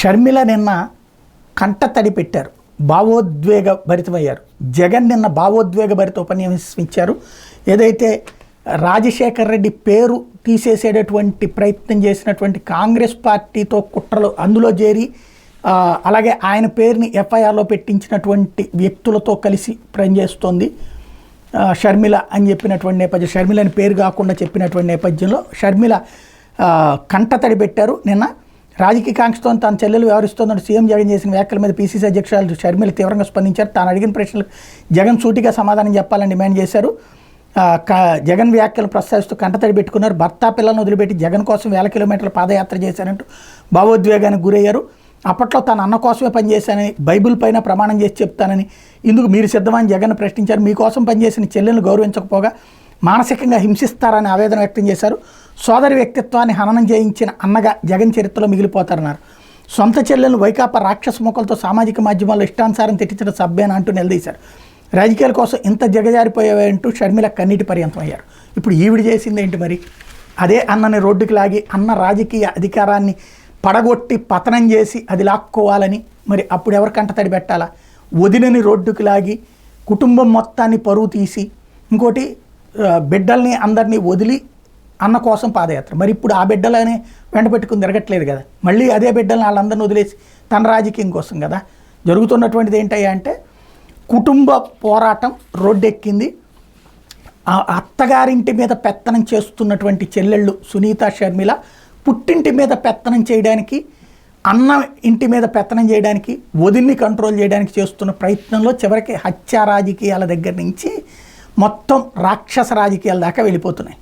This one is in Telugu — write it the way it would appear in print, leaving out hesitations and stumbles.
షర్మిల నిన్న కంటతడి పెట్టారు, భావోద్వేగ భరితమయ్యారు. జగన్ నిన్న భావోద్వేగ భరిత ఉపన్యాసం ఇచ్చారు. ఏదైతే రాజశేఖర్ రెడ్డి పేరు తీసేసేటటువంటి ప్రయత్నం చేసినటువంటి కాంగ్రెస్ పార్టీతో కుట్రలు అందులో చేరి అలాగే ఆయన పేరుని ఎఫ్ఐఆర్లో పెట్టించినటువంటి వ్యక్తులతో కలిసి పనిచేస్తోంది షర్మిల అని చెప్పినటువంటి నేపథ్యం, షర్మిల అని పేరు కాకుండా చెప్పినటువంటి నేపథ్యంలో షర్మిల కంటతడి పెట్టారు. నిన్న రాజకీయ కాంక్షతో తన చెల్లెలు వ్యవహరిస్తోందని సీఎం జగన్ చేసిన వ్యాఖ్యల మీద పీసీసీ అధ్యక్షురాలు షర్మిల తీవ్రంగా స్పందించారు. తాను అడిగిన ప్రశ్నలకు జగన్ సూటిగా సమాధానం చెప్పాలని డిమాండ్ చేశారు. జగన్ వ్యాఖ్యలు ప్రస్తావిస్తూ కంటతడి పెట్టుకున్నారు. భర్త పిల్లలను వదిలిపెట్టి జగన్ కోసం 1000 కిలోమీటర్ల పాదయాత్ర చేశారంటూ భావోద్వేగానికి గురయ్యారు. అప్పట్లో తన అన్న కోసమే పనిచేశానని, బైబిల్ పైన ప్రమాణం చేసి చెప్తానని, ఇందుకు మీరు సిద్ధమని జగన్ ప్రశ్నించారు. మీకోసం పనిచేసిన చెల్లెలను గౌరవించకపోగా మానసికంగా హింసిస్తారని ఆవేదన వ్యక్తం చేశారు. సోదరి వ్యక్తిత్వాన్ని హననం చేయించిన అన్నగా జగన్ చరిత్రలో మిగిలిపోతారన్నారు. సొంత చెల్లెలను వైకాపా రాక్షస మొక్కలతో సామాజిక మాధ్యమాల్లో ఇష్టానుసారం తిట్టించడం సభ్యేనా అంటూ నిలదీశారు. రాజకీయాల కోసం ఇంత జగజారిపోయాయంటూ షర్మిల కన్నీటి పర్యంతం అయ్యారు. ఇప్పుడు ఈవిడ చేసింది ఏంటి మరి? అదే అన్నని రోడ్డుకి లాగి అన్న రాజకీయ అధికారాన్ని పడగొట్టి పతనం చేసి అది లాక్కోవాలని మరి అప్పుడు ఎవరు కంటతడి పెట్టాలా? వదినని రోడ్డుకి లాగి కుటుంబం మొత్తాన్ని పరువు తీసి ఇంకోటి బిడ్డల్ని అందరినీ వదిలి అన్న కోసం పాదయాత్ర. మరి ఇప్పుడు ఆ బిడ్డలని వెంట పెట్టుకుని తిరగట్లేదు కదా, మళ్ళీ అదే బిడ్డల్ని వాళ్ళందరినీ వదిలేసి తన రాజకీయం కోసం కదా జరుగుతున్నటువంటిది. ఏంటయ్యా అంటే కుటుంబ పోరాటం రోడ్డెక్కింది. అత్తగారింటి మీద పెత్తనం చేస్తున్నటువంటి చెల్లెళ్ళు సునీత, షర్మిల పుట్టింటి మీద పెత్తనం చేయడానికి, అన్న ఇంటి మీద పెత్తనం చేయడానికి, వదిన్ని కంట్రోల్ చేయడానికి చేస్తున్న ప్రయత్నంలో చివరికి హత్య రాజకీయాల దగ్గర నుంచి మొత్తం రాక్షస రాజకీయాల దాకా వెళ్ళిపోతున్నాయి.